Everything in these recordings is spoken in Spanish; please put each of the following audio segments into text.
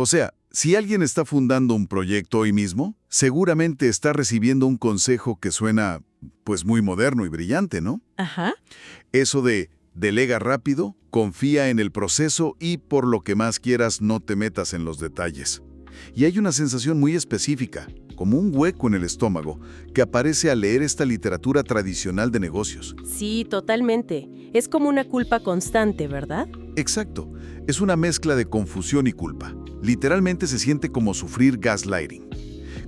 O sea, si alguien está fundando un proyecto hoy mismo, seguramente está recibiendo un consejo que suena, pues, muy moderno y brillante, ¿no? Ajá. Eso de delega rápido, confía en el proceso y por lo que más quieras no te metas en los detalles. Y hay una sensación muy específica, como un hueco en el estómago, que aparece al leer esta literatura tradicional de negocios. Sí, totalmente. Es como una culpa constante, ¿verdad? Exacto, es una mezcla de confusión y culpa. Literalmente se siente como sufrir gaslighting.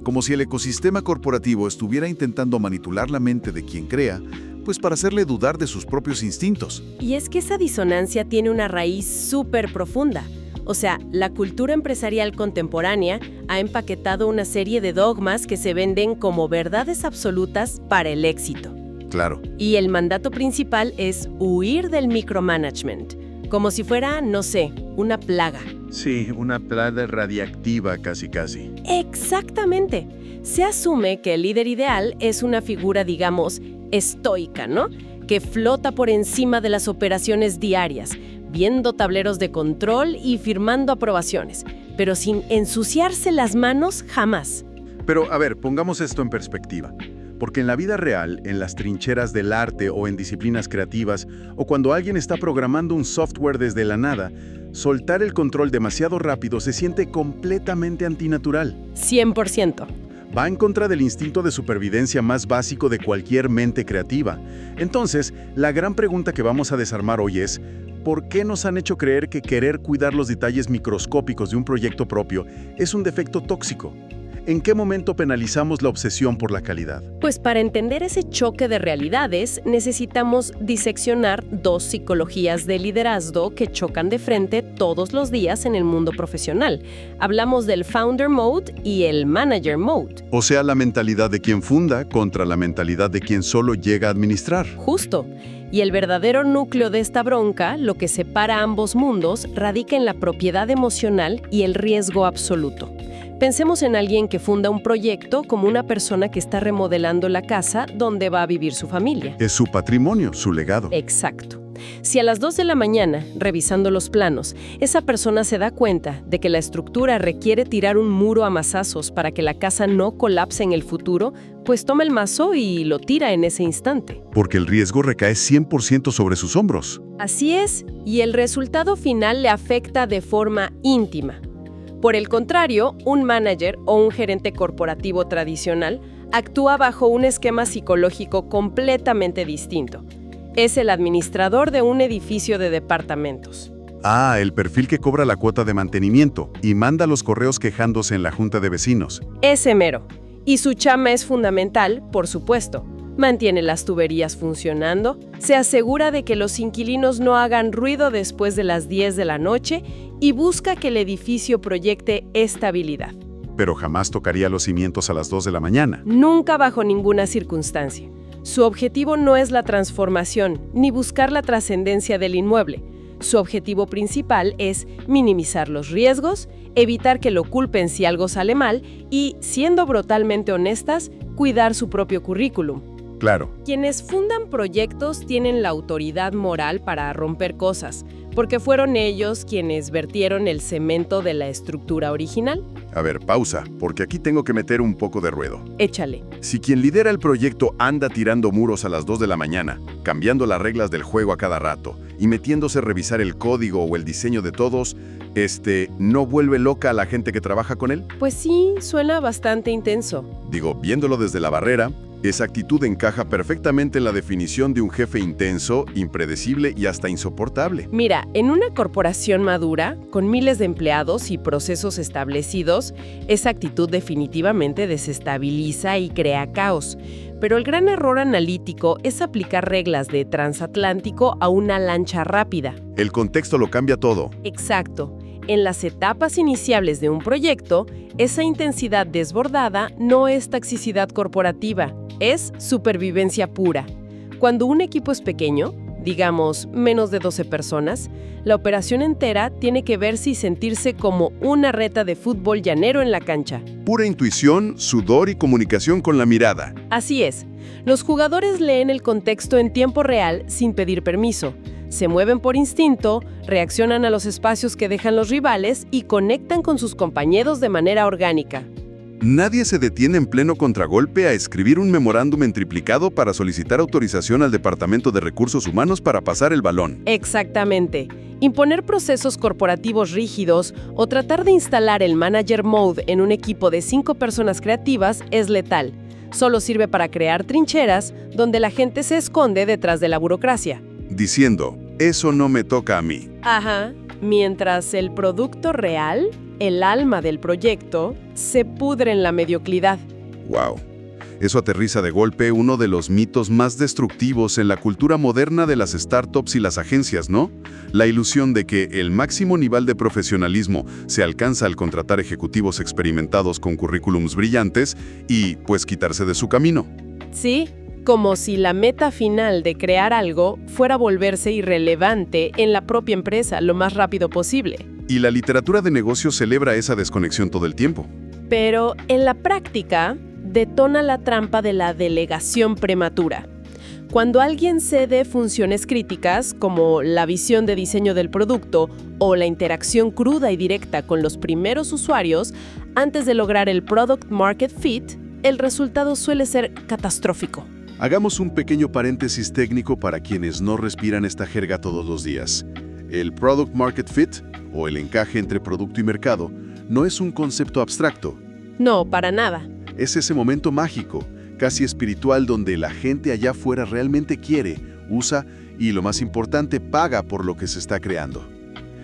Como si el ecosistema corporativo estuviera intentando manipular la mente de quien crea, pues para hacerle dudar de sus propios instintos. Y es que esa disonancia tiene una raíz súper profunda. O sea, la cultura empresarial contemporánea ha empaquetado una serie de dogmas que se venden como verdades absolutas para el éxito. Claro. Y el mandato principal es huir del micromanagement, como si fuera, no sé, una plaga. Sí, una plaga radiactiva casi. Exactamente. Se asume que el líder ideal es una figura, digamos, estoica, ¿no? Que flota por encima de las operaciones diarias, viendo tableros de control y firmando aprobaciones, pero sin ensuciarse las manos jamás. Pero, a ver, pongamos esto en perspectiva. Porque en la vida real, en las trincheras del arte o en disciplinas creativas, o cuando alguien está programando un software desde la nada, soltar el control demasiado rápido se siente completamente antinatural. 100%. Va en contra del instinto de supervivencia más básico de cualquier mente creativa. Entonces, la gran pregunta que vamos a desarmar hoy es, ¿por qué nos han hecho creer que querer cuidar los detalles microscópicos de un proyecto propio es un defecto tóxico? ¿En qué momento penalizamos la obsesión por la calidad? Pues para entender ese choque de realidades, necesitamos diseccionar dos psicologías de liderazgo que chocan de frente todos los días en el mundo profesional. Hablamos del Founder Mode y el Manager Mode. O sea, la mentalidad de quien funda contra la mentalidad de quien solo llega a administrar. Justo. Y el verdadero núcleo de esta bronca, lo que separa ambos mundos, radica en la propiedad emocional y el riesgo absoluto. Pensemos en alguien que funda un proyecto como una persona que está remodelando la casa donde va a vivir su familia. Es su patrimonio, su legado. Exacto. Si a las 2 de la mañana, revisando los planos, esa persona se da cuenta de que la estructura requiere tirar un muro a mazazos para que la casa no colapse en el futuro, pues toma el mazo y lo tira en ese instante. Porque el riesgo recae 100% sobre sus hombros. Así es, y el resultado final le afecta de forma íntima. Por el contrario, un manager o un gerente corporativo tradicional actúa bajo un esquema psicológico completamente distinto. Es el administrador de un edificio de departamentos. Ah, el perfil que cobra la cuota de mantenimiento y manda los correos quejándose en la junta de vecinos. Ese mero. Y su chamba es fundamental, por supuesto. Mantiene las tuberías funcionando, se asegura de que los inquilinos no hagan ruido después de las 10 de la noche y busca que el edificio proyecte estabilidad. Pero jamás tocaría los cimientos a las 2 de la mañana. Nunca bajo ninguna circunstancia. Su objetivo no es la transformación, ni buscar la trascendencia del inmueble. Su objetivo principal es minimizar los riesgos, evitar que lo culpen si algo sale mal y, siendo brutalmente honestas, cuidar su propio currículum. Claro. Quienes fundan proyectos tienen la autoridad moral para romper cosas, porque fueron ellos quienes vertieron el cemento de la estructura original. A ver, pausa, porque aquí tengo que meter un poco de ruedo. Échale. Si quien lidera el proyecto anda tirando muros a las 2 de la mañana, cambiando las reglas del juego a cada rato y metiéndose a revisar el código o el diseño de todos, ¿no vuelve loca a la gente que trabaja con él? Pues sí, suena bastante intenso. Digo, viéndolo desde la barrera, esa actitud encaja perfectamente en la definición de un jefe intenso, impredecible y hasta insoportable. Mira, en una corporación madura, con miles de empleados y procesos establecidos, esa actitud definitivamente desestabiliza y crea caos. Pero el gran error analítico es aplicar reglas de transatlántico a una lancha rápida. El contexto lo cambia todo. Exacto. En las etapas iniciales de un proyecto, esa intensidad desbordada no es toxicidad corporativa, es supervivencia pura. Cuando un equipo es pequeño, digamos menos de 12 personas, la operación entera tiene que verse y sentirse como una reta de fútbol llanero en la cancha. Pura intuición, sudor y comunicación con la mirada. Así es. Los jugadores leen el contexto en tiempo real sin pedir permiso. Se mueven por instinto, reaccionan a los espacios que dejan los rivales y conectan con sus compañeros de manera orgánica. Nadie se detiene en pleno contragolpe a escribir un memorándum en triplicado para solicitar autorización al Departamento de Recursos Humanos para pasar el balón. Exactamente. Imponer procesos corporativos rígidos o tratar de instalar el manager mode en un equipo de 5 personas creativas es letal. Solo sirve para crear trincheras donde la gente se esconde detrás de la burocracia. Diciendo, eso no me toca a mí. Ajá. Mientras el producto real, el alma del proyecto, se pudre en la mediocridad. ¡Wow! Eso aterriza de golpe uno de los mitos más destructivos en la cultura moderna de las startups y las agencias, ¿no? La ilusión de que el máximo nivel de profesionalismo se alcanza al contratar ejecutivos experimentados con currículums brillantes y, pues, quitarse de su camino. Sí, como si la meta final de crear algo fuera volverse irrelevante en la propia empresa lo más rápido posible. Y la literatura de negocios celebra esa desconexión todo el tiempo. Pero en la práctica, detona la trampa de la delegación prematura. Cuando alguien cede funciones críticas, como la visión de diseño del producto o la interacción cruda y directa con los primeros usuarios, antes de lograr el product market fit, el resultado suele ser catastrófico. Hagamos un pequeño paréntesis técnico para quienes no respiran esta jerga todos los días. El Product Market Fit, o el encaje entre producto y mercado, no es un concepto abstracto. No, para nada. Es ese momento mágico, casi espiritual, donde la gente allá afuera realmente quiere, usa y, lo más importante, paga por lo que se está creando.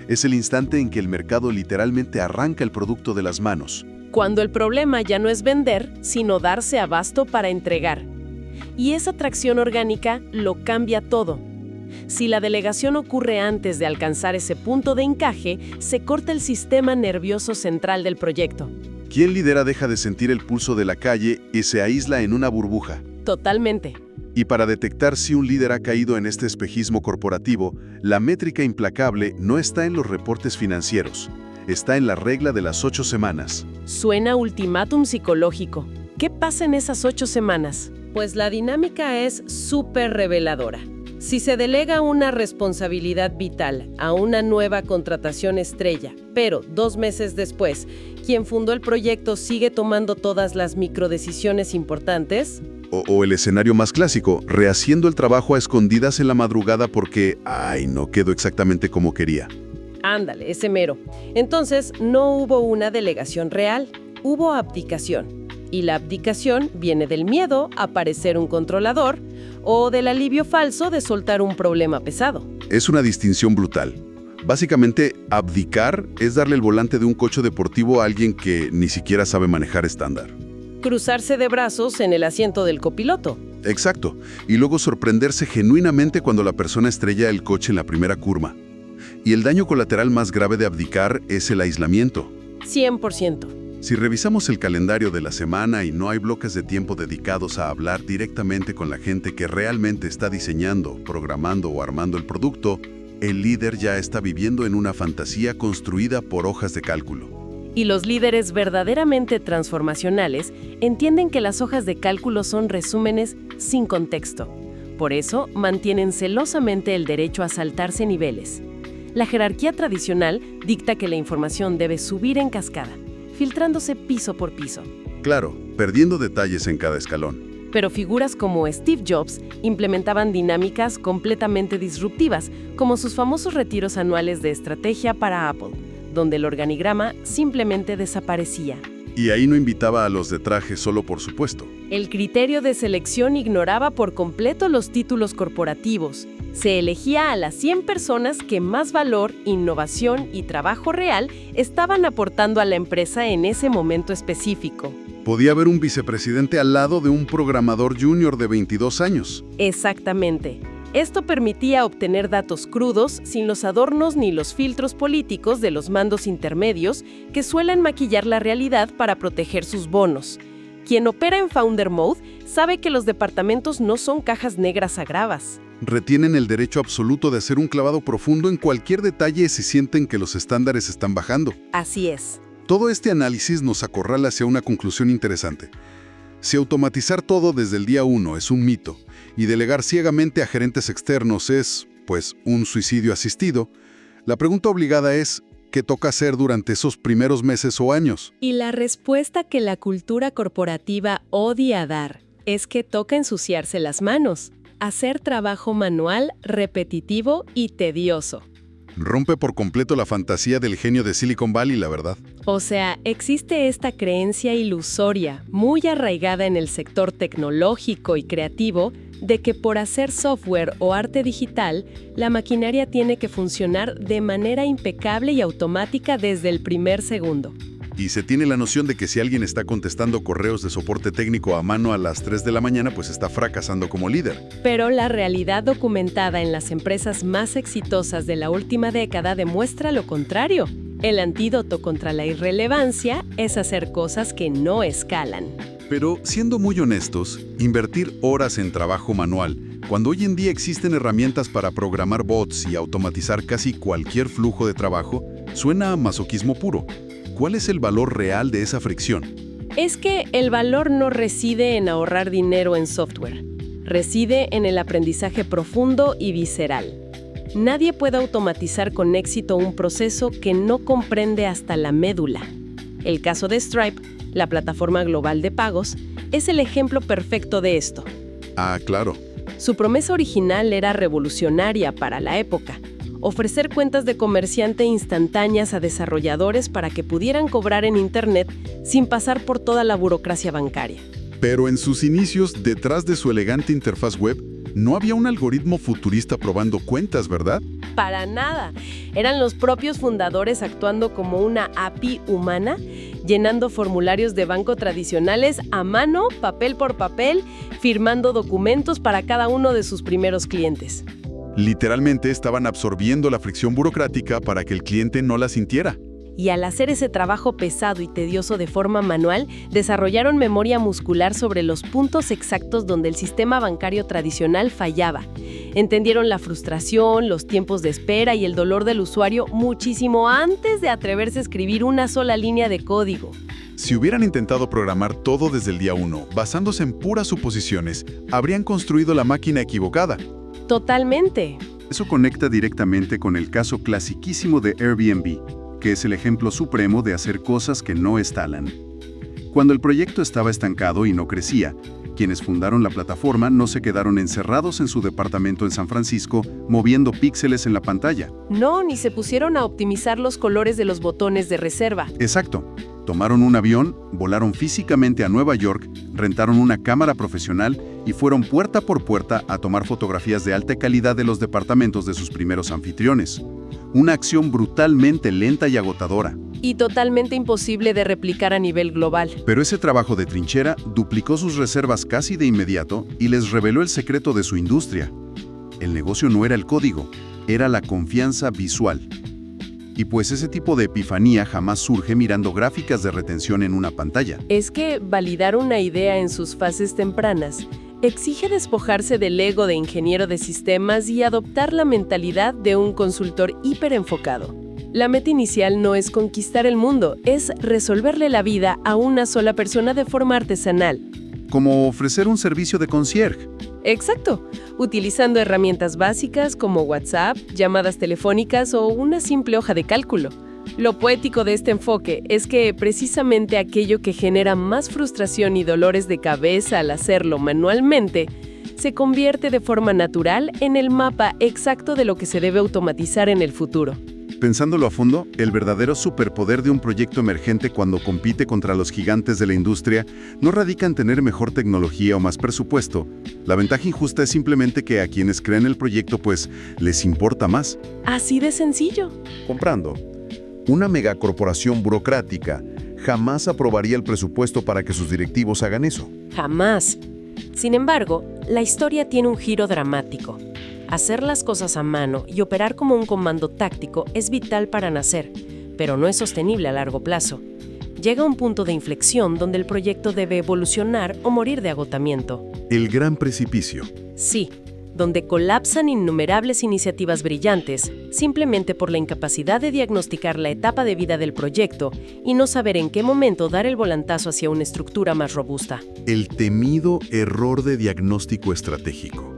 Es el instante en que el mercado literalmente arranca el producto de las manos. Cuando el problema ya no es vender, sino darse abasto para entregar. Y esa tracción orgánica lo cambia todo. Si la delegación ocurre antes de alcanzar ese punto de encaje, se corta el sistema nervioso central del proyecto. Quien lidera deja de sentir el pulso de la calle y se aísla en una burbuja. Totalmente. Y para detectar si un líder ha caído en este espejismo corporativo, la métrica implacable no está en los reportes financieros, está en la regla de las 8 semanas. Suena ultimátum psicológico. ¿Qué pasa en esas 8 semanas? Pues la dinámica es súper reveladora. Si se delega una responsabilidad vital a una nueva contratación estrella, pero 2 meses después, quien fundó el proyecto sigue tomando todas las microdecisiones importantes. O el escenario más clásico, rehaciendo el trabajo a escondidas en la madrugada porque, no quedó exactamente como quería. Ándale, ese mero. Entonces, no hubo una delegación real, hubo abdicación. Y la abdicación viene del miedo a parecer un controlador o del alivio falso de soltar un problema pesado. Es una distinción brutal. Básicamente, abdicar es darle el volante de un coche deportivo a alguien que ni siquiera sabe manejar estándar. Cruzarse de brazos en el asiento del copiloto. Exacto. Y luego sorprenderse genuinamente cuando la persona estrella el coche en la primera curva. Y el daño colateral más grave de abdicar es el aislamiento. 100%. Si revisamos el calendario de la semana y no hay bloques de tiempo dedicados a hablar directamente con la gente que realmente está diseñando, programando o armando el producto, el líder ya está viviendo en una fantasía construida por hojas de cálculo. Y los líderes verdaderamente transformacionales entienden que las hojas de cálculo son resúmenes sin contexto. Por eso, mantienen celosamente el derecho a saltarse niveles. La jerarquía tradicional dicta que la información debe subir en cascada, filtrándose piso por piso. Claro, perdiendo detalles en cada escalón. Pero figuras como Steve Jobs implementaban dinámicas completamente disruptivas, como sus famosos retiros anuales de estrategia para Apple, donde el organigrama simplemente desaparecía. Y ahí no invitaba a los de traje solo por supuesto. El criterio de selección ignoraba por completo los títulos corporativos. Se elegía a las 100 personas que más valor, innovación y trabajo real estaban aportando a la empresa en ese momento específico. Podía haber un vicepresidente al lado de un programador junior de 22 años. Exactamente. Esto permitía obtener datos crudos sin los adornos ni los filtros políticos de los mandos intermedios que suelen maquillar la realidad para proteger sus bonos. Quien opera en Founder Mode sabe que los departamentos no son cajas negras a gravas. Retienen el derecho absoluto de hacer un clavado profundo en cualquier detalle si sienten que los estándares están bajando. Así es. Todo este análisis nos acorrala hacia una conclusión interesante. Si automatizar todo desde el día 1 es un mito y delegar ciegamente a gerentes externos es pues un suicidio asistido, la pregunta obligada es, ¿qué toca hacer durante esos primeros meses o años? Y la respuesta que la cultura corporativa odia dar es que toca ensuciarse las manos, hacer trabajo manual, repetitivo y tedioso. Rompe por completo la fantasía del genio de Silicon Valley, la verdad. O sea, existe esta creencia ilusoria, muy arraigada en el sector tecnológico y creativo, de que por hacer software o arte digital, la maquinaria tiene que funcionar de manera impecable y automática desde el primer segundo. Y se tiene la noción de que si alguien está contestando correos de soporte técnico a mano a las 3 de la mañana, pues está fracasando como líder. Pero la realidad documentada en las empresas más exitosas de la última década demuestra lo contrario. El antídoto contra la irrelevancia es hacer cosas que no escalan. Pero, siendo muy honestos, invertir horas en trabajo manual, cuando hoy en día existen herramientas para programar bots y automatizar casi cualquier flujo de trabajo, suena a masoquismo puro. ¿Cuál es el valor real de esa fricción? Es que el valor no reside en ahorrar dinero en software. Reside en el aprendizaje profundo y visceral. Nadie puede automatizar con éxito un proceso que no comprende hasta la médula. El caso de Stripe, la plataforma global de pagos, es el ejemplo perfecto de esto. Ah, claro. Su promesa original era revolucionaria para la época: ofrecer cuentas de comerciante instantáneas a desarrolladores para que pudieran cobrar en Internet sin pasar por toda la burocracia bancaria. Pero en sus inicios, detrás de su elegante interfaz web, no había un algoritmo futurista probando cuentas, ¿verdad? Para nada. Eran los propios fundadores actuando como una API humana, llenando formularios de banco tradicionales a mano, papel por papel, firmando documentos para cada uno de sus primeros clientes. Literalmente estaban absorbiendo la fricción burocrática para que el cliente no la sintiera. Y al hacer ese trabajo pesado y tedioso de forma manual, desarrollaron memoria muscular sobre los puntos exactos donde el sistema bancario tradicional fallaba. Entendieron la frustración, los tiempos de espera y el dolor del usuario muchísimo antes de atreverse a escribir una sola línea de código. Si hubieran intentado programar todo desde el día 1, basándose en puras suposiciones, habrían construido la máquina equivocada. Totalmente. Eso conecta directamente con el caso clasiquísimo de Airbnb, que es el ejemplo supremo de hacer cosas que no escalan. Cuando el proyecto estaba estancado y no crecía, quienes fundaron la plataforma no se quedaron encerrados en su departamento en San Francisco moviendo píxeles en la pantalla. No, ni se pusieron a optimizar los colores de los botones de reserva. Exacto. Tomaron un avión, volaron físicamente a Nueva York, rentaron una cámara profesional y fueron puerta por puerta a tomar fotografías de alta calidad de los departamentos de sus primeros anfitriones. Una acción brutalmente lenta y agotadora. Y totalmente imposible de replicar a nivel global. Pero ese trabajo de trinchera duplicó sus reservas casi de inmediato y les reveló el secreto de su industria. El negocio no era el código, era la confianza visual. Y pues ese tipo de epifanía jamás surge mirando gráficas de retención en una pantalla. Es que validar una idea en sus fases tempranas exige despojarse del ego de ingeniero de sistemas y adoptar la mentalidad de un consultor hiperenfocado. La meta inicial no es conquistar el mundo, es resolverle la vida a una sola persona de forma artesanal. Como ofrecer un servicio de concierge. Exacto, utilizando herramientas básicas como WhatsApp, llamadas telefónicas o una simple hoja de cálculo. Lo poético de este enfoque es que precisamente aquello que genera más frustración y dolores de cabeza al hacerlo manualmente se convierte de forma natural en el mapa exacto de lo que se debe automatizar en el futuro. Pensándolo a fondo, el verdadero superpoder de un proyecto emergente cuando compite contra los gigantes de la industria no radica en tener mejor tecnología o más presupuesto. La ventaja injusta es simplemente que a quienes crean el proyecto pues les importa más. Así de sencillo. Comprando. Una megacorporación burocrática jamás aprobaría el presupuesto para que sus directivos hagan eso. Jamás. Sin embargo, la historia tiene un giro dramático. Hacer las cosas a mano y operar como un comando táctico es vital para nacer, pero no es sostenible a largo plazo. Llega un punto de inflexión donde el proyecto debe evolucionar o morir de agotamiento. El gran precipicio. Sí, donde colapsan innumerables iniciativas brillantes simplemente por la incapacidad de diagnosticar la etapa de vida del proyecto y no saber en qué momento dar el volantazo hacia una estructura más robusta. El temido error de diagnóstico estratégico.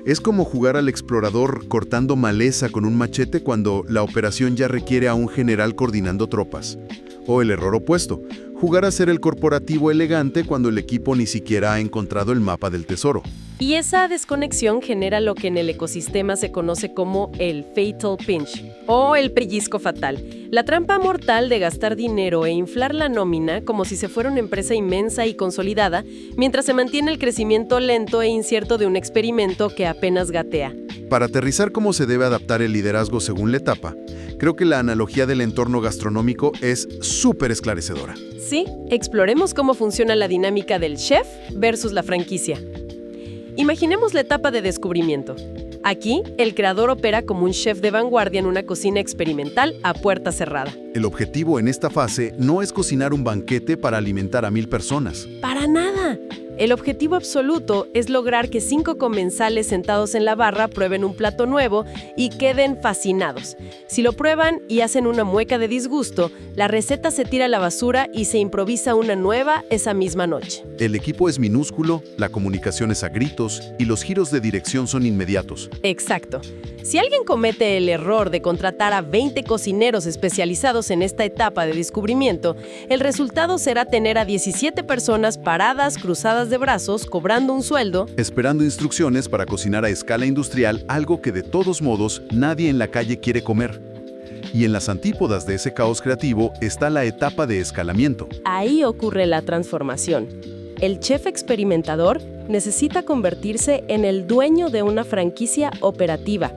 Es como jugar al explorador cortando maleza con un machete cuando la operación ya requiere a un general coordinando tropas. O el error opuesto, jugar a ser el corporativo elegante cuando el equipo ni siquiera ha encontrado el mapa del tesoro. Y esa desconexión genera lo que en el ecosistema se conoce como el fatal pinch, o el pellizco fatal. La trampa mortal de gastar dinero e inflar la nómina como si se fuera una empresa inmensa y consolidada, mientras se mantiene el crecimiento lento e incierto de un experimento que apenas gatea. Para aterrizar cómo se debe adaptar el liderazgo según la etapa, creo que la analogía del entorno gastronómico es súper esclarecedora. Sí, exploremos cómo funciona la dinámica del chef versus la franquicia. Imaginemos la etapa de descubrimiento. Aquí, el creador opera como un chef de vanguardia en una cocina experimental a puerta cerrada. El objetivo en esta fase no es cocinar un banquete para alimentar a 1000 personas. ¡Para nada! El objetivo absoluto es lograr que 5 comensales sentados en la barra prueben un plato nuevo y queden fascinados. Si lo prueban y hacen una mueca de disgusto, la receta se tira a la basura y se improvisa una nueva esa misma noche. El equipo es minúsculo, la comunicación es a gritos y los giros de dirección son inmediatos. Exacto. Si alguien comete el error de contratar a 20 cocineros especializados en esta etapa de descubrimiento, el resultado será tener a 17 personas paradas, cruzadas de brazos, cobrando un sueldo, Esperando instrucciones para cocinar a escala industrial algo que de todos modos nadie en la calle quiere comer. Y en las antípodas de ese caos creativo está la etapa de escalamiento. Ahí ocurre la transformación. El chef experimentador necesita convertirse en el dueño de una franquicia operativa.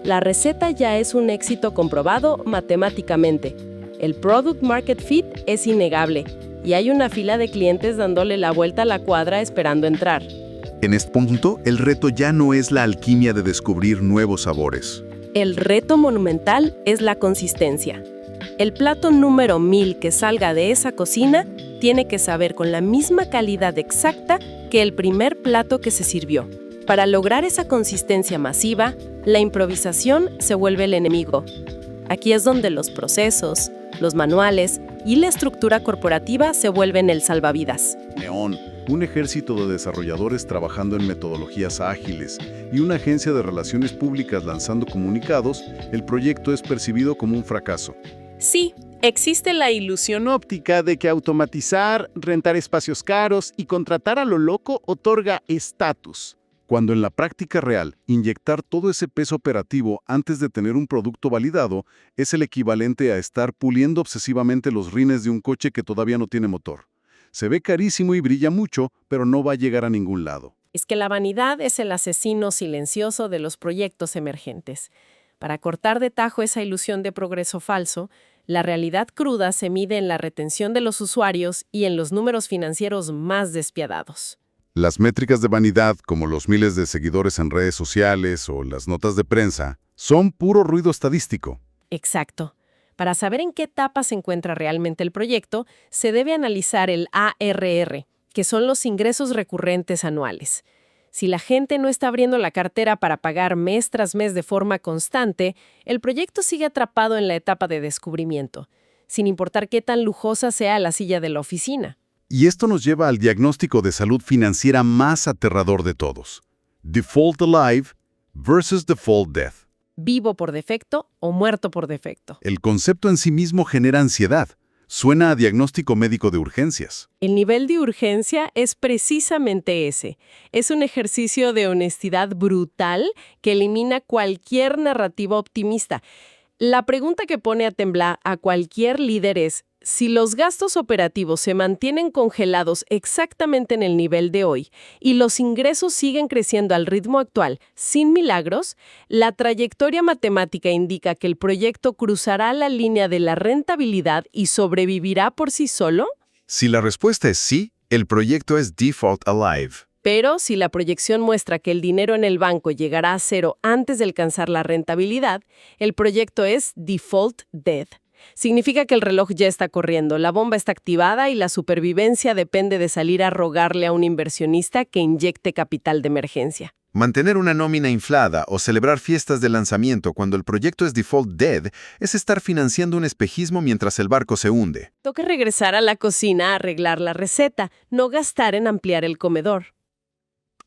La receta ya es un éxito comprobado matemáticamente. El product market fit es innegable y hay una fila de clientes dándole la vuelta a la cuadra esperando entrar. En este punto, el reto ya no es la alquimia de descubrir nuevos sabores. El reto monumental es la consistencia. El plato número 1000 que salga de esa cocina tiene que saber con la misma calidad exacta que el primer plato que se sirvió. Para lograr esa consistencia masiva, la improvisación se vuelve el enemigo. Aquí es donde los procesos, los manuales y la estructura corporativa se vuelven el salvavidas. Neón, un ejército de desarrolladores trabajando en metodologías ágiles y una agencia de relaciones públicas lanzando comunicados, el proyecto es percibido como un fracaso. Sí, existe la ilusión Óptica de que automatizar, rentar espacios caros y contratar a lo loco otorga estatus. Cuando en la práctica real, inyectar todo ese peso operativo antes de tener un producto validado es el equivalente a estar puliendo obsesivamente los rines de un coche que todavía no tiene motor. Se ve carísimo y brilla mucho, pero no va a llegar a ningún lado. es que la vanidad es el asesino silencioso de los proyectos emergentes. Para cortar de tajo esa ilusión de progreso falso, la realidad cruda se mide en la retención de los usuarios y en los números financieros más despiadados. Las métricas de vanidad, como los miles de seguidores en redes sociales o las notas de prensa, son puro ruido estadístico. Exacto. Para saber en qué etapa se encuentra realmente el proyecto, se debe analizar el ARR, que son los ingresos recurrentes anuales. Si la gente no está abriendo la cartera para pagar mes tras mes de forma constante, el proyecto sigue atrapado en la etapa de descubrimiento, sin importar qué tan lujosa sea la silla de la oficina. Y esto nos lleva al diagnóstico de salud financiera más aterrador de todos. Default Alive versus Default Death. Vivo por defecto o muerto por defecto. El concepto en sí mismo genera ansiedad. Suena a diagnóstico médico de urgencias. El nivel de urgencia es precisamente ese. Es un ejercicio de honestidad brutal que elimina cualquier narrativa optimista. La pregunta que pone a temblar a cualquier líder es: si los gastos operativos se mantienen congelados exactamente en el nivel de hoy y los ingresos siguen creciendo al ritmo actual, sin milagros, la trayectoria matemática indica que el proyecto cruzará la línea de la rentabilidad y sobrevivirá por sí solo. Si la respuesta es sí, el proyecto es Default Alive. Pero si la proyección muestra que el dinero en el banco llegará a cero antes de alcanzar la rentabilidad, el proyecto es Default Dead. Significa que el reloj ya está corriendo, la bomba está activada y la supervivencia depende de salir a rogarle a un inversionista que inyecte capital de emergencia. Mantener una nómina inflada o celebrar fiestas de lanzamiento cuando el proyecto es default dead es estar financiando un espejismo mientras el barco se hunde. Toca regresar a la cocina a arreglar la receta, no gastar en ampliar el comedor.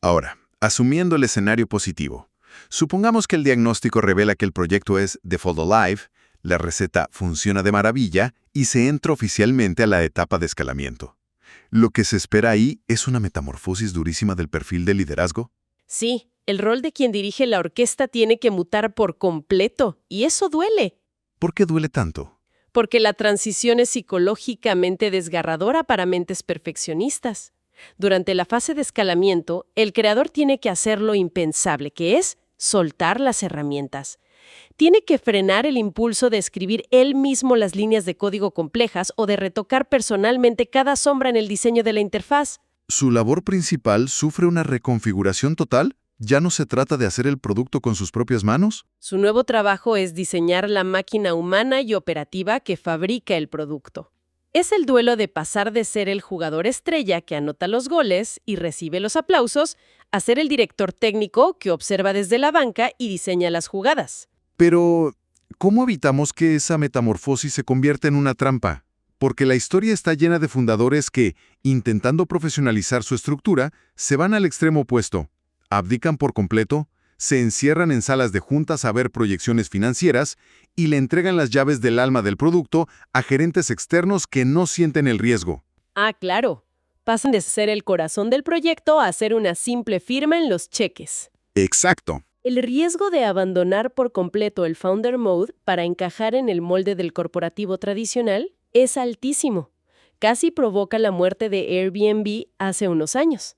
Ahora, Asumiendo el escenario positivo, supongamos que el diagnóstico revela que el proyecto es Default Alive, la receta funciona de maravilla y se entra oficialmente a la etapa de escalamiento. ¿Lo que se espera ahí es una metamorfosis durísima del perfil de liderazgo? Sí, el rol de quien dirige la orquesta tiene que mutar por completo, y eso duele, ¿Por qué duele tanto? porque la transición es psicológicamente desgarradora para mentes perfeccionistas. Durante la fase de escalamiento, el creador tiene que hacer lo impensable, que es soltar las herramientas. Tiene que frenar el impulso de escribir él mismo las líneas de código complejas o de retocar personalmente cada sombra en el diseño de la interfaz. ¿Su labor principal sufre una reconfiguración total? ¿Ya no se trata de hacer el producto con sus propias manos? Su nuevo trabajo es diseñar la máquina humana y operativa que fabrica el producto. Es el duelo de pasar de ser el jugador estrella que anota los goles y recibe los aplausos a ser el director técnico que observa desde la banca y diseña las jugadas. Pero, ¿cómo evitamos que esa metamorfosis se convierta en una trampa? Porque la historia está llena de fundadores que, intentando profesionalizar su estructura, se van al extremo opuesto. Abdican por completo, se encierran en salas de juntas a ver proyecciones financieras y le entregan las llaves del alma del producto a gerentes externos que no sienten el riesgo. Ah, claro. Pasan de ser el corazón del proyecto a ser una simple firma en los cheques. Exacto. El riesgo de abandonar por completo el Founder Mode para encajar en el molde del corporativo tradicional es altísimo. Casi provoca la muerte de Airbnb hace unos años.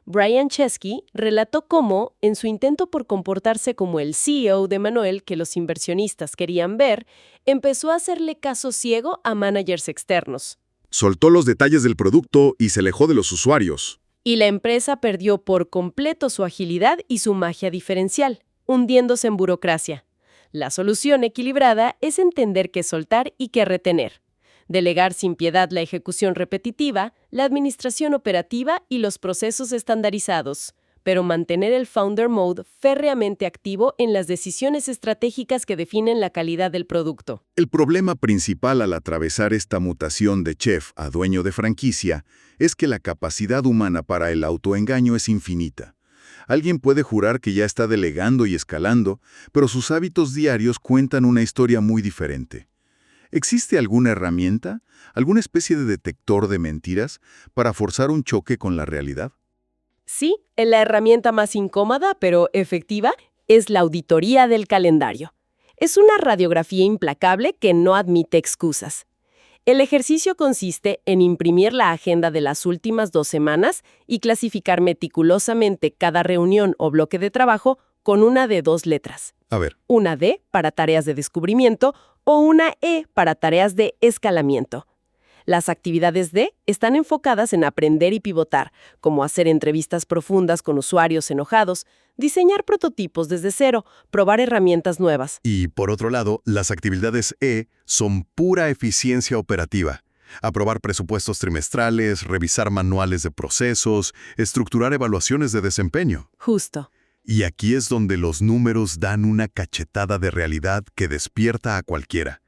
Brian Chesky relató cómo, en su intento por comportarse como el CEO de Manuel que los inversionistas querían ver, empezó a hacerle caso ciego a managers externos. Soltó los detalles del producto y se alejó de los usuarios. Y la empresa perdió por completo su agilidad y su magia diferencial, hundiéndose en burocracia. La solución equilibrada es entender qué soltar y qué retener. Delegar sin piedad la ejecución repetitiva, la administración operativa y los procesos estandarizados, pero mantener el Founder Mode férreamente activo en las decisiones estratégicas que definen la calidad del producto. El problema principal al atravesar esta mutación de chef a dueño de franquicia es que la capacidad humana para el autoengaño es infinita. Alguien puede jurar que ya está delegando y escalando, pero sus hábitos diarios cuentan una historia muy diferente. ¿Existe alguna herramienta, alguna especie de detector de mentiras para forzar un choque con la realidad? Sí, la herramienta más incómoda, pero efectiva, es la auditoría del calendario. Es una radiografía implacable que no admite excusas. El ejercicio consiste en imprimir la agenda de las últimas 2 semanas y clasificar meticulosamente cada reunión o bloque de trabajo con una de 2 letras. A ver, Una D para tareas de descubrimiento o una E para tareas de escalamiento. Las actividades D están enfocadas en aprender y pivotar, como hacer entrevistas profundas con usuarios enojados, diseñar prototipos desde cero, probar herramientas nuevas. Y por otro lado, las actividades E son pura eficiencia operativa. Aprobar presupuestos trimestrales, revisar manuales de procesos, estructurar evaluaciones de desempeño. Justo. Y aquí es donde los números dan una cachetada de realidad que despierta a cualquiera.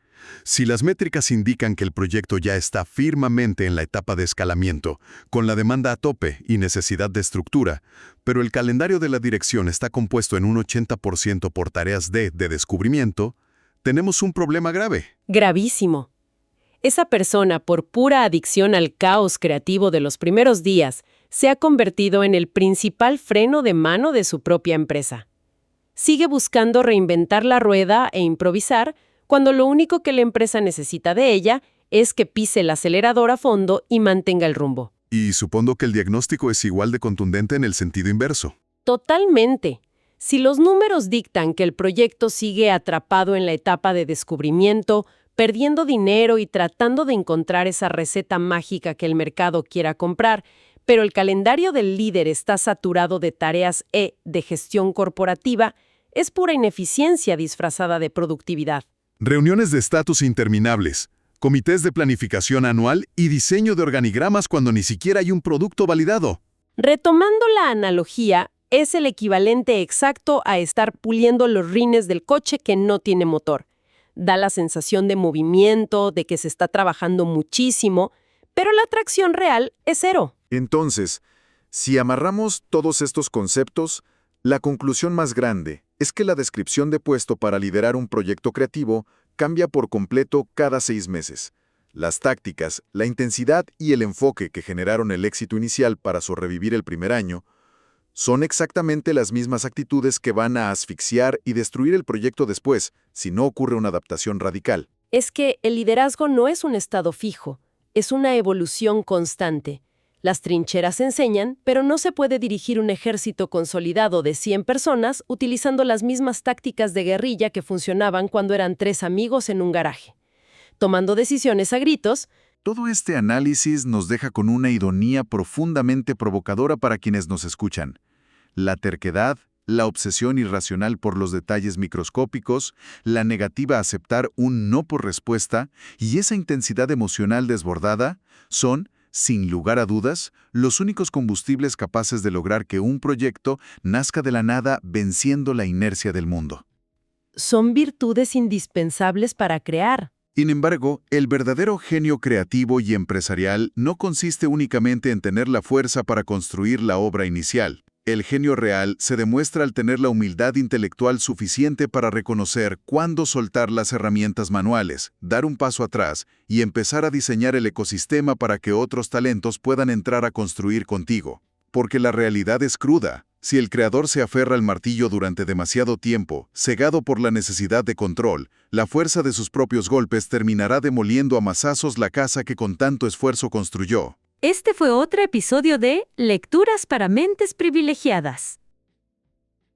Si las métricas indican que el proyecto ya está firmemente en la etapa de escalamiento, con la demanda a tope y necesidad de estructura, pero el calendario de la dirección está compuesto en un 80% por tareas de descubrimiento, tenemos un problema grave. Gravísimo. Esa persona, por pura adicción al caos creativo de los primeros días, se ha convertido en el principal freno de mano de su propia empresa. Sigue buscando reinventar la rueda e improvisar, cuando lo único que la empresa necesita de ella es que pise el acelerador a fondo y mantenga el rumbo. Y supongo que el diagnóstico es igual de contundente en el sentido inverso. Totalmente. Si los números dictan que el proyecto sigue atrapado en la etapa de descubrimiento, perdiendo dinero y tratando de encontrar esa receta mágica que el mercado quiera comprar, pero el calendario del líder está saturado de tareas E de gestión corporativa, es pura ineficiencia disfrazada de productividad. Reuniones de estatus interminables, comités de planificación anual y diseño de organigramas cuando ni siquiera hay un producto validado. Retomando la analogía, es el equivalente exacto a estar puliendo los rines del coche que no tiene motor. Da la sensación de movimiento, de que se está trabajando muchísimo, pero la tracción real es cero. Entonces, Si amarramos todos estos conceptos, la conclusión más grande es que la descripción de puesto para liderar un proyecto creativo cambia por completo cada 6 meses. Las tácticas, la intensidad y el enfoque que generaron el éxito inicial para sobrevivir el primer año son exactamente las mismas actitudes que van a asfixiar y destruir el proyecto después, si no ocurre una adaptación radical. Es que el liderazgo no es un estado fijo, es una evolución constante. Las trincheras enseñan, pero no se puede dirigir un ejército consolidado de 100 personas utilizando las mismas tácticas de guerrilla que funcionaban cuando eran 3 amigos en un garaje. Tomando decisiones a gritos. Todo este análisis nos deja con una ironía profundamente provocadora para quienes nos escuchan. La terquedad, la obsesión irracional por los detalles microscópicos, la negativa a aceptar un no por respuesta y esa intensidad emocional desbordada son, sin lugar a dudas, los únicos combustibles capaces de lograr que un proyecto nazca de la nada venciendo la inercia del mundo. Son virtudes indispensables para crear. Sin embargo, el verdadero genio creativo y empresarial no consiste únicamente en tener la fuerza para construir la obra inicial. El genio real se demuestra al tener la humildad intelectual suficiente para reconocer cuándo soltar las herramientas manuales, dar un paso atrás y empezar a diseñar el ecosistema para que otros talentos puedan entrar a construir contigo. Porque la realidad es cruda. Si el creador se aferra al martillo durante demasiado tiempo, cegado por la necesidad de control, la fuerza de sus propios golpes terminará demoliendo a mazazos la casa que con tanto esfuerzo construyó. Este fue otro episodio de Lecturas para Mentes Privilegiadas.